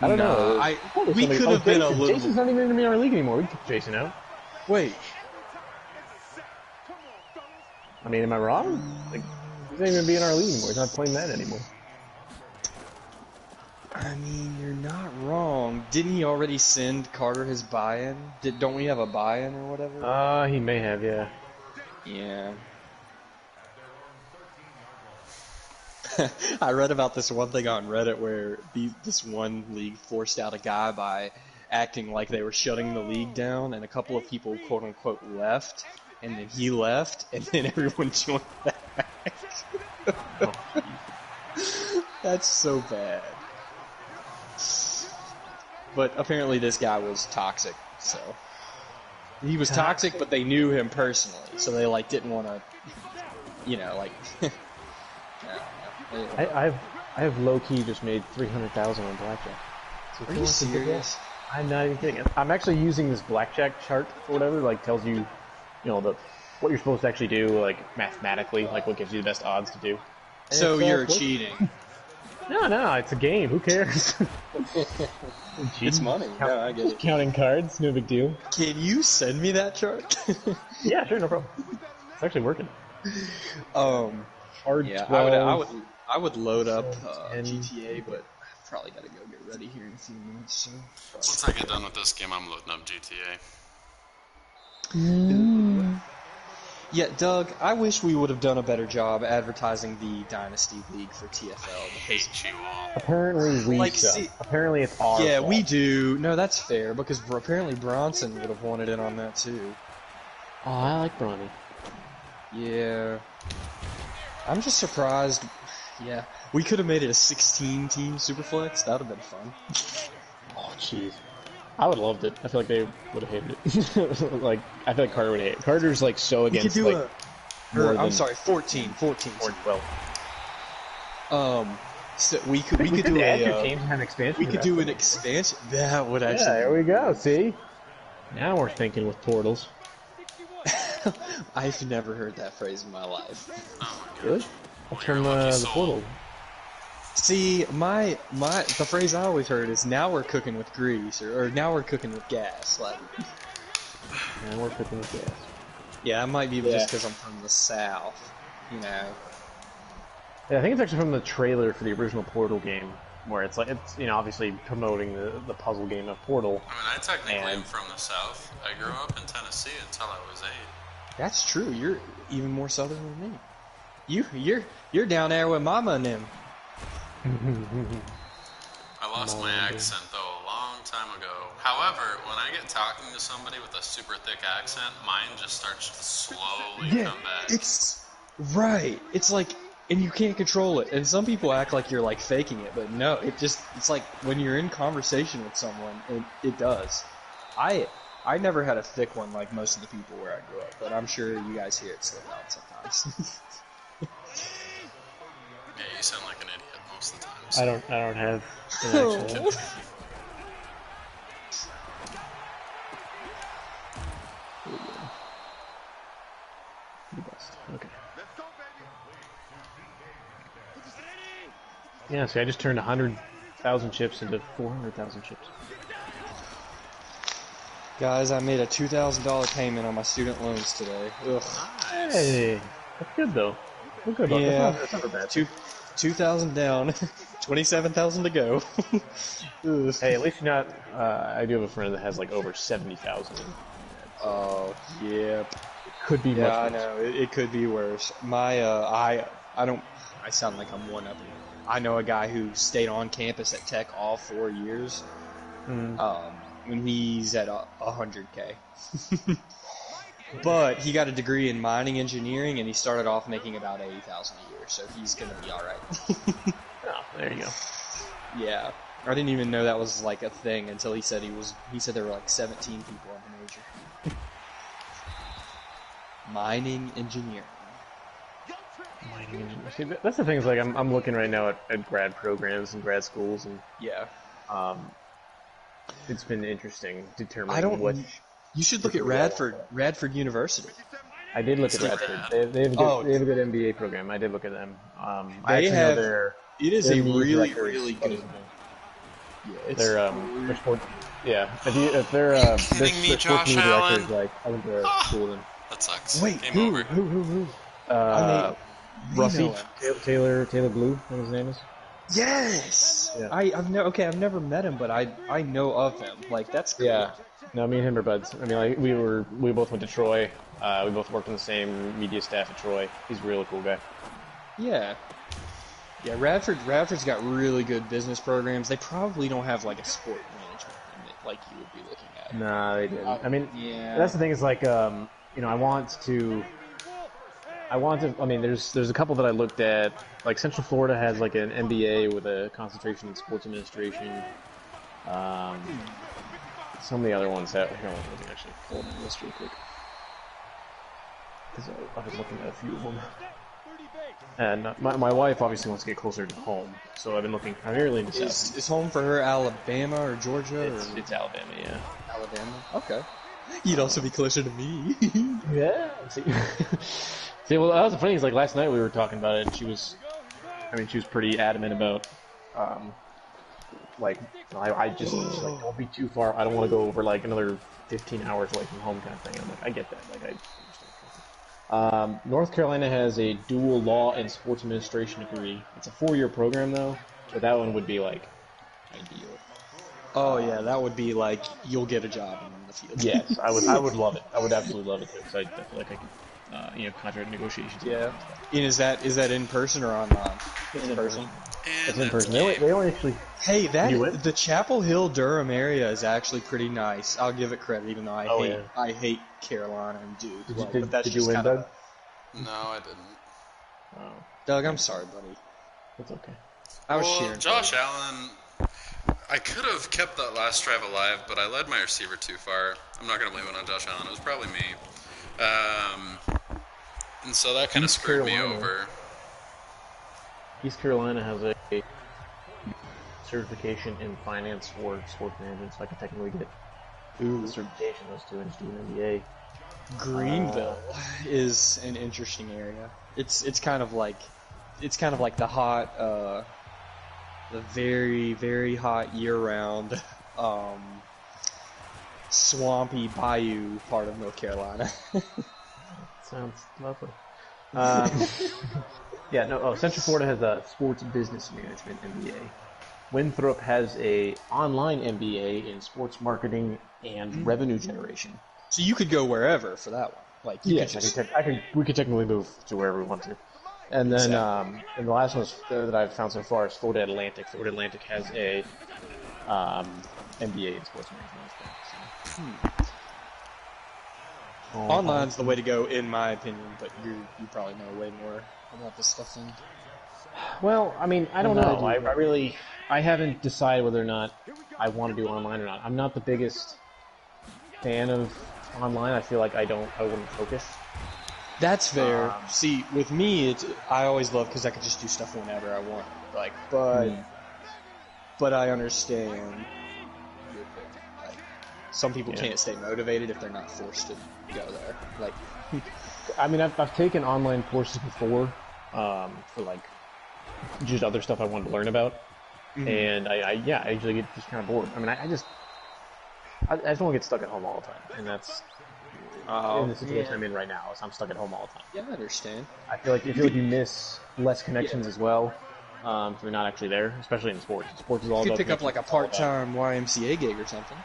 I don't know. We could have been a little. Jason's not even going to be in our league anymore. We can kick Jason out. Wait. I mean, am I wrong? Like, he's not even be in our league anymore. He's not playing that anymore. I mean, you're not wrong. Didn't he already send Carter his buy-in? Don't we have a buy-in or whatever? He may have, yeah. Yeah. I read about this one thing on Reddit where this one league forced out a guy by acting like they were shutting the league down, and a couple of people, quote-unquote, left, and then he left, and then everyone joined back. That's so bad. But apparently this guy was toxic, so... He was toxic, but they knew him personally, so they, like, didn't want to, like... I have low-key just made $300,000 on blackjack. So are you serious? I'm not even kidding. I'm actually using this blackjack chart or whatever, like tells you, what you're supposed to actually do, like mathematically, like what gives you the best odds to do. And so you're cheating. No, it's a game. Who cares? It's money. No, I get it. Counting cards, no big deal. Can you send me that chart? Yeah, sure, no problem. It's actually working. Hard yeah, 12, I would load up 10. GTA, but I've probably got to go get ready here in a few minutes. So. Once I get done with this game, I'm loading up GTA. Yeah, Doug, I wish we would have done a better job advertising the Dynasty League for TFL. I hate you all. Apparently we suck. Apparently it's our Yeah, fault. we do. No, that's fair, because apparently Bronson would have wanted in on that too. Oh, I like Bronny. Yeah. I'm just surprised. Yeah, we could have made it a 16-team Superflex. That would have been fun. Oh, jeez. I would have loved it. I feel like they would have hated it. Like, I feel like Carter would hate it. Carter's, like, so against, we could do more I'm than sorry, 14. 12. So we could do add your a teams and have an expansion. we could do an expansion. That would actually. Yeah, there we go. See? Now we're thinking with portals. I've never heard that phrase in my life. Oh my god. Really? What's from Lucky the soul. portal? See, the phrase I always heard is now we're cooking with grease, or now we're cooking with gas. Like, And we're cooking with gas. yeah, that might be just Yeah. because I'm from the South, you know. Yeah, I think it's actually from the trailer for the original Portal game, where it's obviously promoting the puzzle game of Portal. I mean, I technically am And- from the South. I grew up in Tennessee until I was 8. That's true. You're even more southern than me. You're down there with Mama and them. I lost my accent though a long time ago. However, when I get talking to somebody with a super thick accent, mine just starts to slowly come back. It's right. It's like, and you can't control it. And some people act like you're like faking it, but no. It's like when you're in conversation with someone, it does. I never had a thick one like most of the people where I grew up, but I'm sure you guys hear it slip out sometimes. Yeah, you sound like an idiot most of the time. I don't have an accent. Okay. Yeah, see, I just turned 100,000 chips into 400,000 chips. Guys, I made a $2,000 payment on my student loans today. Ugh. Nice. Hey, that's good though. We're good about Yeah. That's not bad. 2,000 down, 27,000 to go. Ugh. Hey, at least you're not. I do have a friend that has like over 70,000. Oh, yep. Could be Yeah, I much worse. know. It could be worse. My, I don't. I sound like I'm one up. I know a guy who stayed on campus at Tech all 4 years. When he's at 100K. But he got a degree in mining engineering, and he started off making about 80,000 a year. So he's gonna be all right. Oh, there you go. Yeah, I didn't even know that was like a thing until he said He said there were like 17 people in the major. Mining engineering. Mining engineer. See, that's the thing is like I'm looking right now at grad programs and grad schools, and Yeah. it's been interesting determining I don't. what. You should look at Radford University. I did look at Radford. They have a good, Oh. they have a good MBA program. I did look at them. I They actually have- know their It is their a media really, director is really funny. good. Yeah, it's Their sport. Yeah, if their their kidding me, sports Josh media director Allen? is like I went to school with him. That sucks. Wait, Game who? over. Who? Rusty know him. Taylor Blue, what his name is. Yes. Yeah. I've never met him, but I know of him. Like that's cool. Yeah. No, me and him are buds. I mean, like we both went to Troy. We both worked on the same media staff at Troy. He's a really cool guy. Yeah. Yeah, Radford's got really good business programs. They probably don't have like a sport management in it, like you would be looking at. No, they didn't. I mean, Yeah. that's the thing is like, I want to. I mean, there's a couple that I looked at. Like Central Florida has like an MBA with a concentration in sports administration. Some of the other ones that here, let me actually pull up the list real quick because I was looking at a few of them. And my wife obviously wants to get closer to home, so I've been looking primarily into South. Is home for her Alabama or Georgia or It's Alabama, yeah. Alabama? Okay. You'd also be closer to me. Yeah. See, well, that was the funny thing. Is like last night we were talking about it, and she was pretty adamant about, like, I just she's like, don't be too far. I don't want to go over like another 15 hours away from home kind of thing. I'm like, I get that. Like, I understand. North Carolina has a dual law and sports administration degree. It's a 4-year program though, but that one would be like ideal. Oh yeah, that would be like you'll get a job in the field. Yes, I would love it. I would absolutely love it too. So I feel like I could, contract negotiations. Yeah. And is that in person or online? It's in person. It's And in person. game. They only actually. Hey, You went? the Chapel Hill Durham area is actually pretty nice. I'll give it credit, even though Oh, I hate Carolina and Duke. Did you, Like, did, but that's did you just win, kinda, Doug? No, I didn't. Oh, Doug, I'm sorry, buddy. that's okay. I was Well, cheering. for Josh you. Allen, I could have kept that last drive alive, but I led my receiver too far. I'm not going to blame it on Josh Allen. It was probably me. And so that kind of East screwed me Carolina. over. East Carolina has a certification in finance or sports management, so I can technically get the certification those two and just do an MBA. Greenville is an interesting area. It's kind of like the hot the very, very hot year-round swampy bayou part of North Carolina. Sounds lovely. Yeah, no. Oh, Central Florida has a sports business management MBA. Winthrop has a online MBA in sports marketing and revenue generation. So you could go wherever for that one. Like, you Yes, could just, we could technically move to wherever we want to. And then, and the last one that I've found so far is Florida Atlantic. Florida Atlantic has a MBA in sports management as well. So. online's the way to go, in my opinion. But you probably know way more about this stuff than. Well, I mean, I don't know. I haven't decided whether or not I want to do online or not. I'm not the biggest fan of online. I feel like I wouldn't focus. That's fair. See, with me, I always love because I could just do stuff whenever I want. Like, but I understand. Like, some people can't stay motivated if they're not forced to go there. Like, I mean, I've taken online courses before for like just other stuff I wanted to learn about, and I usually get just kind of bored. I mean, I just don't want to get stuck at home all the time, and that's in the situation I'm in right now. Is I'm stuck at home all the time. yeah, I understand. I feel like you miss less connections as well. If you're not actually there, especially in sports. Sports is all You about could pick up like a connections, it's all about- part-time YMCA gig or something.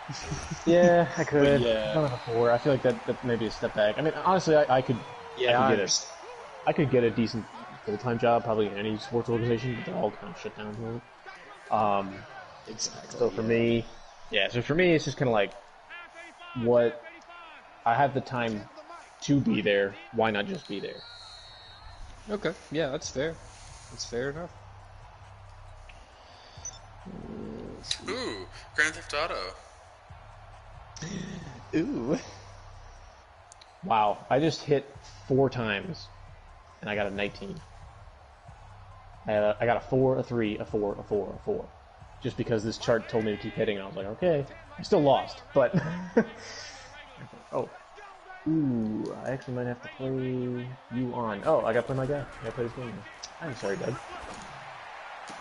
Yeah, I could. yeah. I've done it before. I feel like that may be a step back. I mean, honestly, I could. I could get a decent full-time job probably in any sports organization, but they're all kind of shut down here. Exactly. So for me, it's just kind of like, what I have the time to be there. Why not just be there? Okay, yeah, that's fair. That's fair enough. Ooh, Grand Theft Auto. Ooh. Wow, I just hit 4 times, and I got a 19. I got a 4, a 3, a 4, a 4, a 4. Just because this chart told me to keep hitting, and I was like, okay. I still lost, but... oh. Ooh, I actually might have to play you on. Oh, I gotta play my guy. I gotta play this game now. I'm sorry, Doug.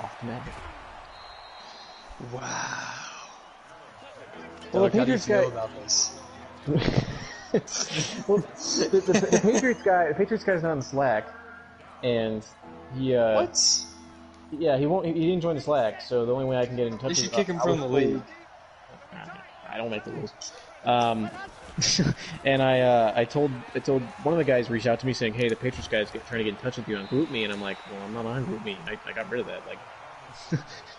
Off to Magic. Wow. Well, Doug, the how do you Patriots feel guy... about this? well, the Patriots guy's not on Slack, and he What? yeah, he didn't join the Slack, so the only way I can get in touch They with should kick him from the league. I don't make the rules. And I told one of the guys reached out to me saying, hey, the Patriots guy's trying to get in touch with you on GroupMe, and I'm like, well, I'm not on GroupMe. I got rid of that. Like,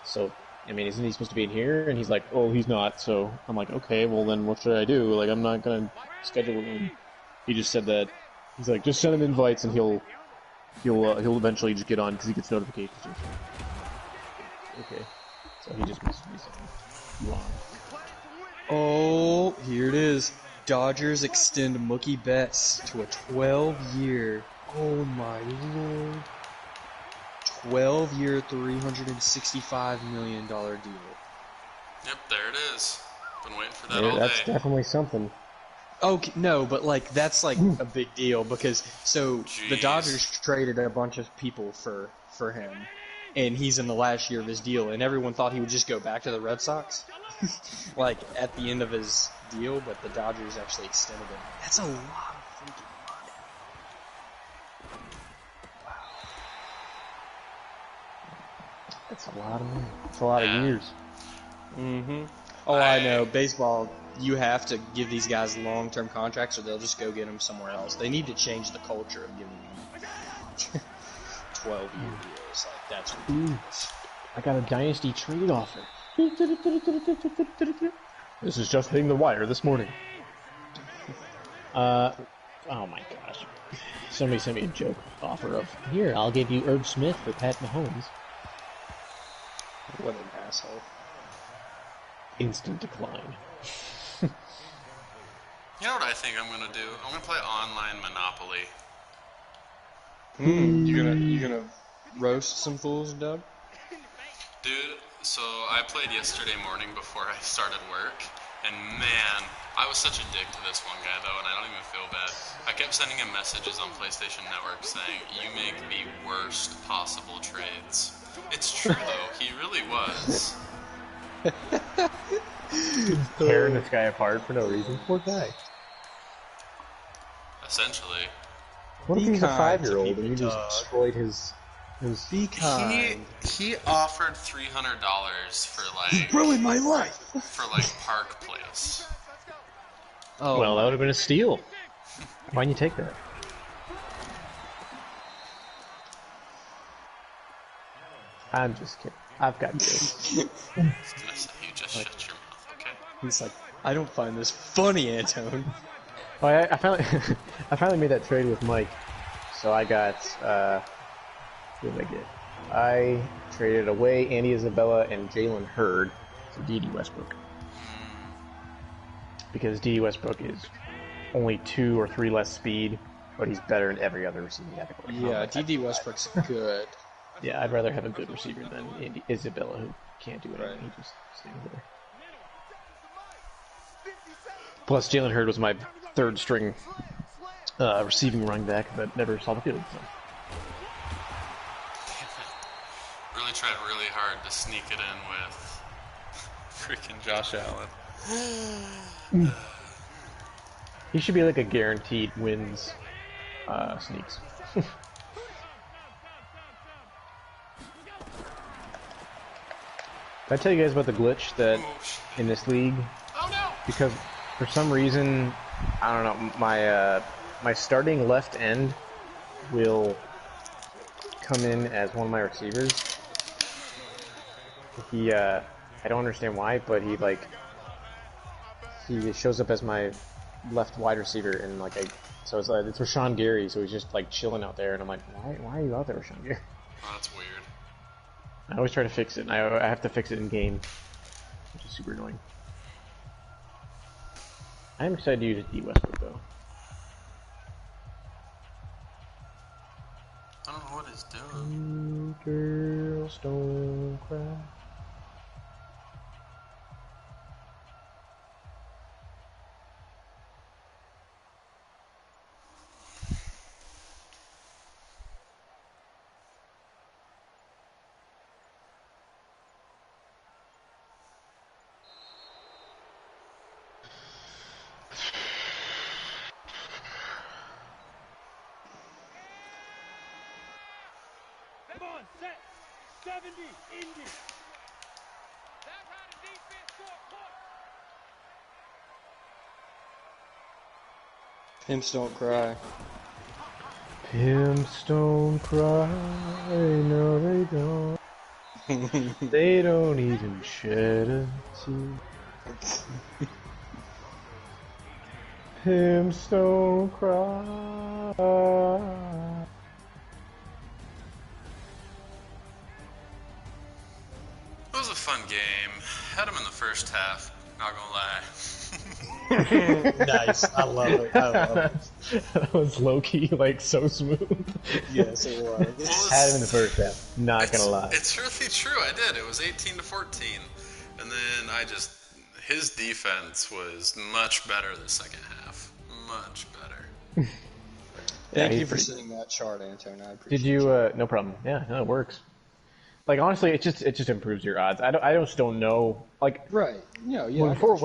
so I mean, isn't he supposed to be in here? And he's like, oh, he's not. So I'm like, okay, well then what should I do? Like, I'm not gonna schedule him. He just said that he's like, just send him invites and he'll eventually just get on because he gets notifications. Okay, so he just messaged me saying, you on? Oh, here it is. Dodgers extend Mookie Betts to a 12-year. Oh my lord. 12-year, $365 million deal. Yep, there it is. Been waiting for that Yeah, all that's day. definitely something. Okay, no, but like that's like a big deal because the Jeez. Dodgers traded a bunch of people for him, and he's in the last year of his deal, and everyone thought he would just go back to the Red Sox, like at the end of his deal, but the Dodgers actually extended him. That's a lot of freaking money. That's a lot of money. That's a lot of years. Mm-hmm. Oh, I know. Baseball, you have to give these guys long-term contracts, or they'll just go get them somewhere else. They need to change the culture of giving them 12-year deals. Like that's ridiculous. I got a dynasty trade offer. This is just hitting the wire this morning. Oh my gosh. Somebody sent me a joke offer of, here, I'll give you Irv Smith for Pat Mahomes. What an asshole. Instant decline. You know what I think I'm gonna do? I'm gonna play online Monopoly. You gonna roast some fools, Doug? Dude, so I played yesterday morning before I started work, and man, I was such a dick to this one guy though, and I don't even feel bad. I kept sending him messages on PlayStation Network saying, you make the worst possible trades. It's true though. He really was. Tearing this guy apart for no reason. Poor guy. Essentially. What if Be he's a kind to 5-year-old and people, you just dog. destroyed his Be kind. He offered $300 for like Ruined my life. Park Place. Oh, Well, that would have been a steal. Why didn't you take that? I'm just kidding. I've got this. I was gonna say, you just shut your mouth, okay? He's like, I don't find this funny, Antone. Oh, I finally, I finally made that trade with Mike. So I got, what did I get? I traded away Andy Isabella and Jalen Hurd for D.D. Westbrook. Because D.D. Westbrook is only 2 or 3 less speed, but he's better in every other receiving category. Yeah, D.D. Westbrook's good. Yeah, I'd rather have a good receiver than Andy Isabella, who can't do anything. Right. He just stands there. Plus, Jalen Hurd was my third string receiving running back that never saw the field. So. Really tried really hard to sneak it in with freaking Josh Allen. He should be like a guaranteed wins sneaks. Did I tell you guys about the glitch that in this league? Oh no! Because for some reason, I don't know, my starting left end will come in as one of my receivers. He I don't understand why, but he shows up as my left wide receiver, and so it's Rashawn Gary, so he's just like chilling out there, and I'm like, why are you out there, Rashawn Gary? Oh, that's weird. I always try to fix it, and I have to fix it in game, which is super annoying. I'm excited to use D. Westbrook though. I don't know what he's doing. Girls don't cry. Come on, set. 70, Indy. That's how the defense got caught. Pimps don't cry. Pimps don't cry, no they don't. They don't even shed a tear. Pimps don't cry. It was a fun game. Had him in the first half, not gonna lie. Nice. I love it. That was low-key, so smooth. Yes, it was. Had him in the first half, not gonna lie. It's really true. I did. It was 18-14, and then his defense was much better the second half. Much better. Thank he's you for pretty sending that chart, Antone. I appreciate Did you? No problem. Yeah, no, it works. Honestly, it just improves your odds. I just don't know. Right. Yeah. Before